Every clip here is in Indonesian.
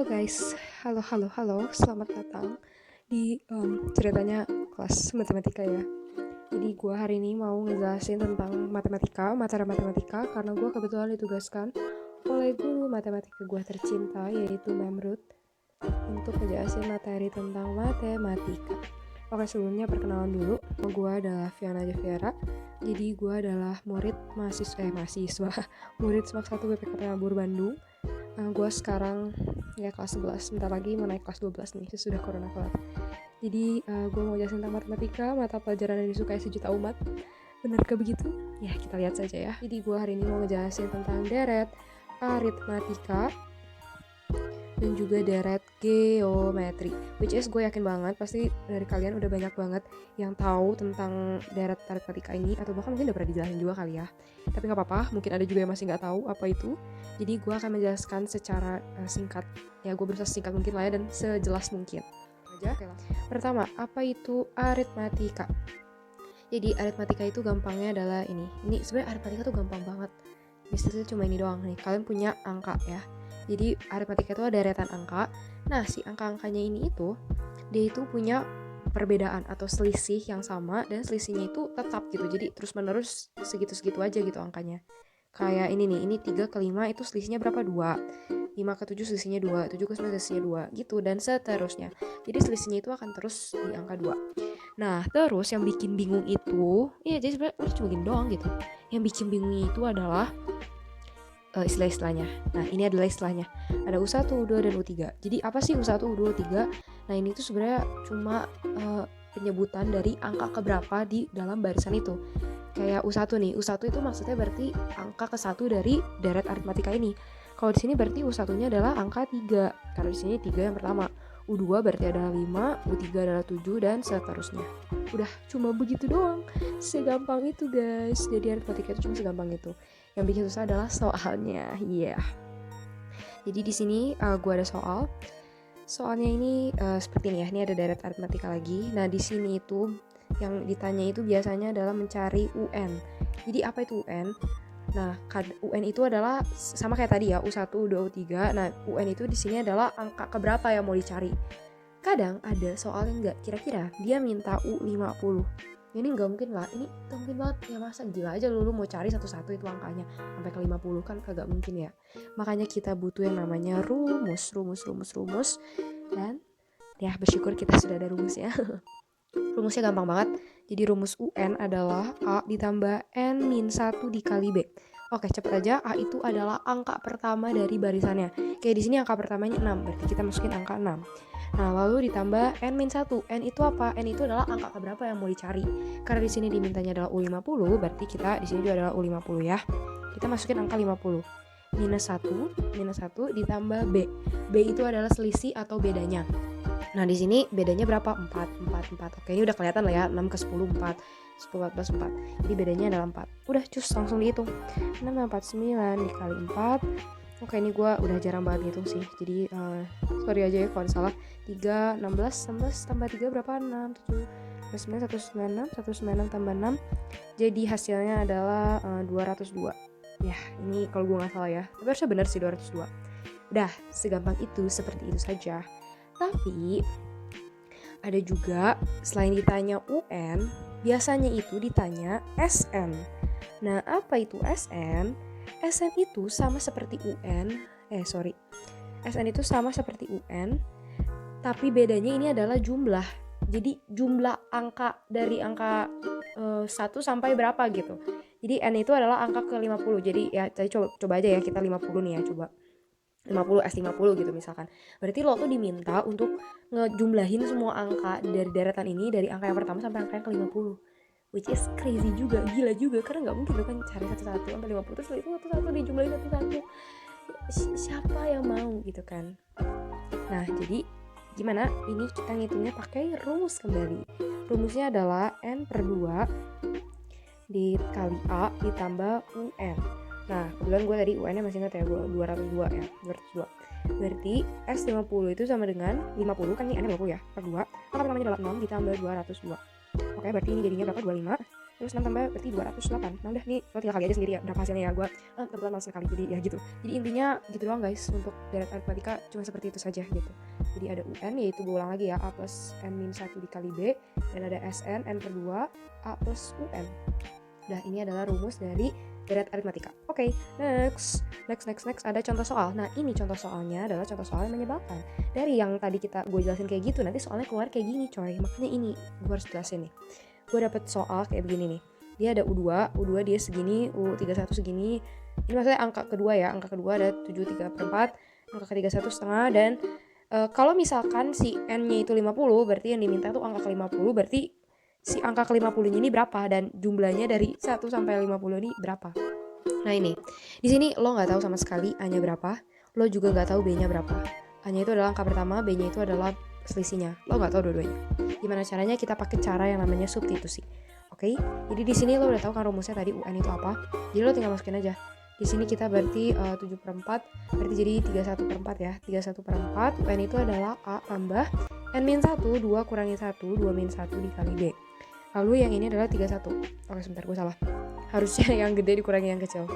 Guys, halo, selamat datang di ceritanya kelas matematika ya. Jadi gue hari ini mau ngejelasin tentang materi matematika karena gue kebetulan ditugaskan oleh guru matematika gue tercinta yaitu Memrut untuk ngejelasin materi tentang matematika. Oke, sebelumnya perkenalan dulu, gue adalah Viana Javiera. Jadi gue adalah murid murid semester 1 BPK Penabur Bandung. Gue sekarang ya kelas 11, bentar lagi mau naik kelas 12 nih sesudah corona kelar. Jadi gue mau jelasin tentang matematika, mata pelajaran yang disukai sejuta umat. Benarkah begitu? Ya kita lihat saja ya. Jadi gue hari ini mau ngejelasin tentang deret aritmatika dan juga deret geometri, which is gue yakin banget pasti dari kalian udah banyak banget yang tahu tentang deret aritmatika ini, atau bahkan mungkin udah pernah dijelasin juga kali ya, tapi gak apa-apa, mungkin ada juga yang masih gak tahu apa itu. Jadi gue akan menjelaskan secara singkat ya, gue berusaha singkat mungkin lah ya, dan sejelas mungkin aja. Pertama, apa itu aritmatika? Jadi aritmatika itu gampangnya adalah ini sebenarnya aritmatika tuh gampang banget, misalnya cuma ini doang nih, kalian punya angka ya. Jadi aritmatika itu ada deretan angka. Nah, si angka-angkanya ini dia itu punya perbedaan atau selisih yang sama, dan selisihnya itu tetap gitu. Jadi terus-menerus segitu-segitu aja gitu angkanya. Kayak ini nih, ini 3 ke 5 itu selisihnya berapa? 2. 5 ke 7 selisihnya 2, 7 ke 9 selisihnya 2 gitu, dan seterusnya. Jadi selisihnya itu akan terus di angka 2. Nah, terus yang bikin bingung itu, jadi sebenarnya cuma gini doang gitu. Yang bikin bingungnya itu adalah istilah-istilahnya. Nah, ini adalah istilahnya. Ada U1, U2, dan U3. Jadi apa sih U1, U2, U3? Nah, ini tuh sebenarnya cuma penyebutan dari angka keberapa di dalam barisan itu. Kayak U1 nih. U1 itu maksudnya berarti angka ke-1 dari deret aritmatika ini. Kalau di sini berarti U1-nya adalah angka 3. Karena di sini 3 yang pertama. U2 berarti adalah 5, U3 adalah 7, dan seterusnya. Udah, cuma begitu doang. Segampang itu, guys. Jadi aritmatika itu cuma segampang itu. Yang bikin susah adalah soalnya, Jadi di sini gue ada soal. Soalnya ini seperti ini ya. Ini ada deret aritmatika lagi. Nah, di sini itu yang ditanya itu biasanya adalah mencari UN. Jadi apa itu UN? Nah, UN itu adalah sama kayak tadi ya, U1, U2, U3. Nah, UN itu di sini adalah angka keberapa yang mau dicari. Kadang ada soal yang enggak, kira-kira dia minta U50. Ini nggak mungkin lah, ini gak mungkin banget ya, masa gila aja lu mau cari satu-satu itu angkanya sampai ke 50 kan kagak mungkin ya. Makanya kita butuh yang namanya rumus, dan ya bersyukur kita sudah ada rumusnya. Rumusnya gampang banget. Jadi rumus UN adalah A ditambah N-1 dikali B. Oke, cepet aja. A itu adalah angka pertama dari barisannya. Kayak di sini angka pertamanya 6, berarti kita masukin angka 6. Nah, lalu ditambah N-1. N itu apa? N itu adalah angka keberapa yang mau dicari. Karena di sini dimintanya adalah U50, berarti kita di sini juga adalah U50 ya. Kita masukin angka 50. Minus 1 ditambah B. B itu adalah selisih atau bedanya. Nah, di sini bedanya berapa? 4. Oke, ini udah kelihatan lah ya. 6 ke 10, 4. 10, 14, 4. Jadi bedanya adalah 4. Udah, cus, langsung dihitung. 6, 49 dikali 4. Oke, ini gue udah jarang banget ngitung sih. Jadi, sorry aja ya kalau salah. 3, 16 tambah 3 berapa? 6, 7, 9, 196 tambah 6. Jadi hasilnya adalah 202. Ya, ini kalau gue gak salah ya. Tapi harusnya benar sih 202. Udah, segampang itu, seperti itu saja. Tapi ada juga selain ditanya UN, biasanya itu ditanya SN. Nah, apa itu SN? SN itu sama seperti UN. SN itu sama seperti UN, tapi bedanya ini adalah jumlah. Jadi jumlah angka dari angka 1 sampai berapa gitu. Jadi N itu adalah angka ke 50. Jadi ya tadi coba aja ya, kita 50 nih ya, coba 50 S50 gitu misalkan. Berarti lo tuh diminta untuk ngejumlahin semua angka dari deretan ini, dari angka yang pertama sampai angka yang ke-50. Which is crazy juga, gila juga, karena gak mungkin lo kan cari satu-satu sampai 50 terus itu satu-satu dijumlahin satu-satu. Siapa yang mau gitu kan. Nah, jadi gimana? Ini kita ngitungnya pakai rumus kembali. Rumusnya adalah N/2 dikali A ditambah UN. Nah, kebetulan gue tadi UN-nya masih ingat ya, gue 202 ya, 202. Berarti S50 itu sama dengan 50, kan ini N 50 ya, per 2. Angka pertamanya adalah 6 ditambah 202. Oke, berarti ini jadinya berapa? 25. terus 6 tambah berarti 208. Nah udah nih lo tinggal kali aja sendiri ya berapa hasilnya ya. Gue kebetulan males sekali jadi ya gitu. Jadi intinya gitu doang guys untuk deret aritmatika, cuma seperti itu saja gitu. Jadi ada UN, yaitu gue ulang lagi ya, A plus N-1 dikali B, dan ada SN N per 2 A plus UN. Nah ini adalah rumus dari deret aritmatika. Oke, next ada contoh soal. Nah ini contoh soalnya adalah contoh soal yang menyebalkan. Dari yang tadi gue jelasin kayak gitu, nanti soalnya keluar kayak gini coy. Makanya ini gue harus jelasin nih. Gue dapet soal kayak begini nih. Dia ada U2 dia segini, U31 segini. Ini maksudnya angka kedua ya, angka kedua ada 73/4, angka ketiga 1,5, dan kalau misalkan si N-nya itu 50, berarti yang diminta tuh angka ke-50, berarti si angka ke-50-nya ini berapa, dan jumlahnya dari 1 sampai 50 ini berapa. Nah ini, di sini lo nggak tahu sama sekali A-nya berapa, lo juga nggak tahu B-nya berapa. A-nya itu adalah angka pertama, B-nya itu adalah selisihnya. Lo nggak tahu dua-duanya. Gimana caranya? Kita pakai cara yang namanya substitusi. Oke? Jadi di sini lo udah tahu kan rumusnya tadi UN itu apa. Jadi lo tinggal masukin aja. Di sini kita berarti 7/4, berarti jadi 31/4 ya. 31/4, UN itu adalah A tambah N-1, 2 kurangi 1, 2 min 1 dikali B. Lalu yang ini adalah 31. Oke sebentar, gue salah. Harusnya yang gede dikurangi yang kecil.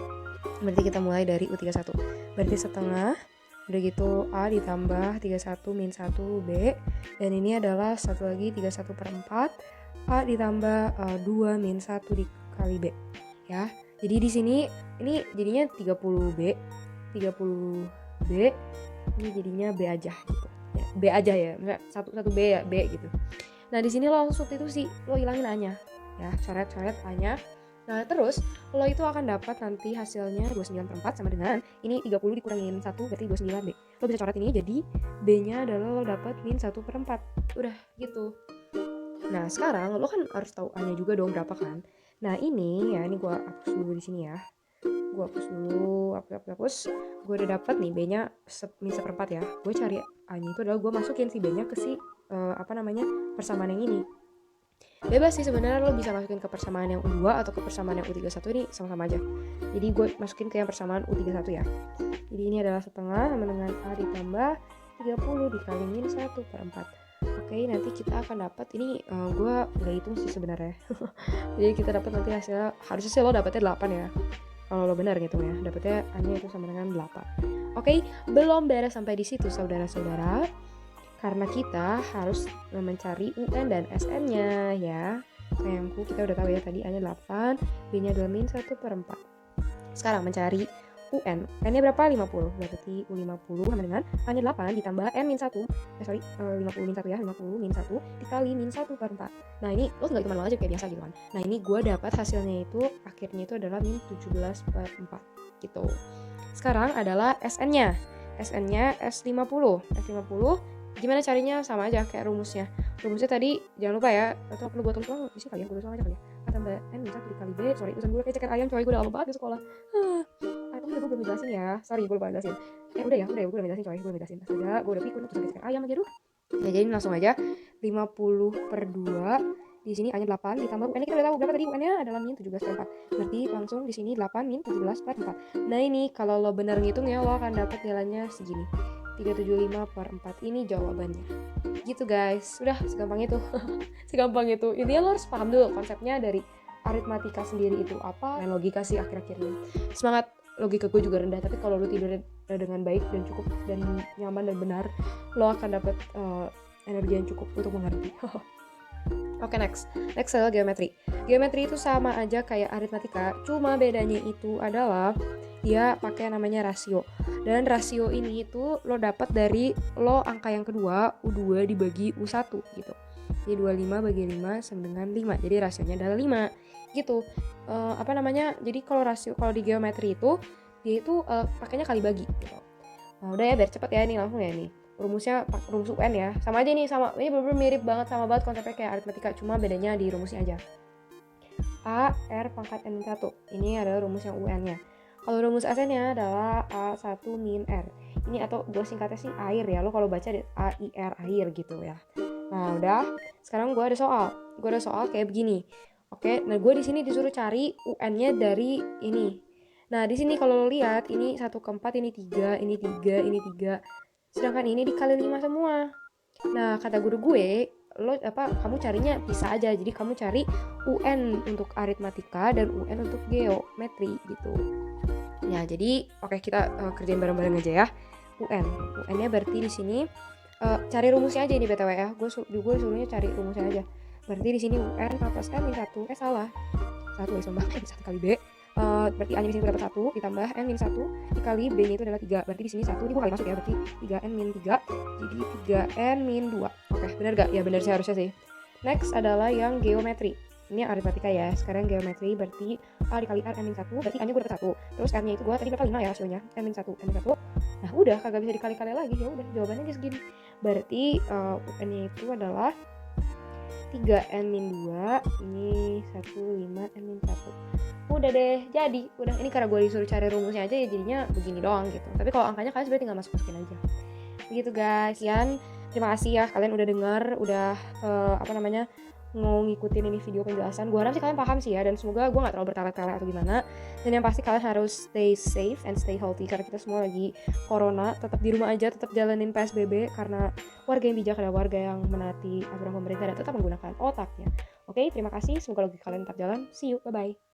Berarti kita mulai dari U31. Berarti setengah, udah gitu A ditambah 31 min 1 B. Dan ini adalah satu lagi 31/4, A ditambah 2 min 1 dikali B. Ya, jadi di sini ini jadinya 30B. 30B, ini jadinya B aja gitu. Ya, B aja ya, enggak satu B ya, B gitu. Nah di sini lo langsung substitusi, lo hilangin A-nya, ya coret A-nya. Nah terus lo itu akan dapat nanti hasilnya 29/4 sama dengan ini 30 dikurangin 1 berarti 29B. Lo bisa coret ini jadi B-nya adalah lo dapat min 1/4. Udah gitu. Nah sekarang lo kan harus tahu A-nya juga dong berapa kan. Nah ini ya, ini gue hapus dulu di sini ya. Gue hapus dulu, hapus. Gue udah dapat nih B-nya min 1/4 ya. Gue cari A-nya itu adalah gue masukin si B-nya ke si persamaan yang ini. Bebas sih sebenarnya, lo bisa masukin ke persamaan yang U2 atau ke persamaan yang U31, ini sama-sama aja. Jadi gue masukin ke yang persamaan U31 ya. Jadi ini adalah setengah sama dengan A ditambah 30 dikali min 1/4. Oke, nanti kita akan dapat ini, gue udah hitung sih sebenarnya. Jadi kita dapat nanti hasilnya, harusnya sih lo dapetnya 8 ya. Kalau lo benar gitu ya, dapetnya A-nya itu sama dengan 8. Oke, belum beres sampai di situ saudara-saudara. Karena kita harus mencari UN dan SN-nya ya. Sayangku, kita udah tahu ya tadi A-nya 8, B-nya 2 min 1/4. Sekarang mencari UN. N-nya berapa? 50. Berarti U50 sama dengan A-nya 8 ditambah N min 1. 50 min 1 ya. 50 min 1 dikali min 1/4. Nah ini lo tinggal hitungan aja kayak biasa gitu kan. Nah ini gue dapat hasilnya itu, akhirnya itu adalah min 17/4 gitu. Sekarang adalah SN-nya. SN-nya S50. S50 gimana carinya? Sama aja kayak rumusnya. Rumusnya tadi jangan lupa ya, atau perlu gue tulis ulang di sini kali ya, gue tulis ulang aja kali ya. A tambah N min 1 dikali B. Sorry, tulisan gue kayak ceker ayam coy, gue udah lama banget di sekolah. Atau gue belum jelasin ya. Sorry, gue lupa jelasin. Udah ya, gue udah jelasin coy, gue udah jelasin. Astaga, gue udah pikun tulisan ceker ayam aja duh. Nah, jadi langsung aja 50/2. Di sini A-nya 8 ditambah UN-nya kita udah tahu berapa tadi, UN-nya adalah min 17/4. Berarti langsung di sini 8 min 17/4. Nah, ini kalau lo benar ngitung ya, lo akan dapat nilainya segini. 375/4 ini jawabannya. Gitu guys, udah segampang itu. Segampang itu. Intinya lo harus paham dulu konsepnya dari aritmatika sendiri itu apa, dan logika sih akhir-akhirnya. Semangat, logika gue juga rendah, tapi kalau lo tidur dengan baik dan cukup dan nyaman dan benar, lo akan dapat energi yang cukup untuk mengerti. Oke, next adalah geometri. Geometri itu sama aja kayak aritmatika, cuma bedanya itu adalah dia pakai namanya rasio. Dan rasio ini itu lo dapat dari lo angka yang kedua, U2 dibagi U1 gitu. Jadi 25 bagi 5 sama dengan 5. Jadi rasionya adalah 5 gitu. Jadi kalau di geometri itu dia itu pakainya kali bagi gitu. Nah, udah ya, biar cepet ya, nih langsung ya nih. Rumusnya rumus UN ya. Sama aja nih, ini bener-bener mirip banget, sama banget konsepnya kayak aritmatika, cuma bedanya di rumusnya aja. A R pangkat N-1. Ini adalah rumus yang UN-nya. Kalau rumus SN-nya adalah A1 min R. Ini atau gue singkatnya sih air ya. Lo kalau baca AIR, air gitu ya. Nah, udah. Sekarang gue ada soal. Kayak begini. Oke, nah gue di sini disuruh cari UN-nya dari ini. Nah, di sini kalau lo lihat ini 1/4, ini 3, ini 3, ini 3. Sedangkan ini dikali 5 semua. Nah, kata guru gue, kamu carinya bisa aja. Jadi kamu cari UN untuk aritmatika dan UN untuk geometri gitu. Ya, jadi oke, kita kerjain bareng-bareng aja ya. UN-nya berarti di sini cari rumusnya aja ini BTW ya. Gue suruhnya cari rumusnya aja. Berarti di sini UN A plus N min 1. Salah. 1 tambah N 1 kali B. Berarti A nya di sini dapat 1 ditambah N min 1 dikali B nya itu adalah 3. Berarti di sini 1 ini gue kali masuk ya. Berarti 3N min 3 jadi 3N min 2. Oke, benar gak? Ya benar sih harusnya sih. Next adalah yang geometri. Ini aritmatika ya. Sekarang geometri berarti A dikali R N min 1. Berarti A nya gue dapat 1. Terus R nya itu gue tadi berapa 5 ya hasilnya. N min 1. N min 1. Nah udah kagak bisa dikali-kali lagi. Ya udah jawabannya aja segini. Berarti UN nya itu adalah 3N min 2. Ini 1, 5, N min 1. Udah deh, jadi udah. Ini karena gue disuruh cari rumusnya aja ya jadinya begini doang gitu. Tapi kalau angkanya kalian sebenarnya tinggal masukin aja. Begitu guys. Terima kasih ya kalian udah dengar, udah mau ngikutin ini video penjelasan. Gue harap sih kalian paham sih ya, dan semoga gue gak terlalu bertele-tele atau gimana. Dan yang pasti kalian harus stay safe and stay healthy karena kita semua lagi corona. Tetap di rumah aja, tetap jalanin PSBB karena warga yang bijak adalah warga yang menaati aturan pemerintah dan tetap menggunakan otaknya. Oke, terima kasih. Semoga lagi kalian tetap jalan. See you, bye-bye.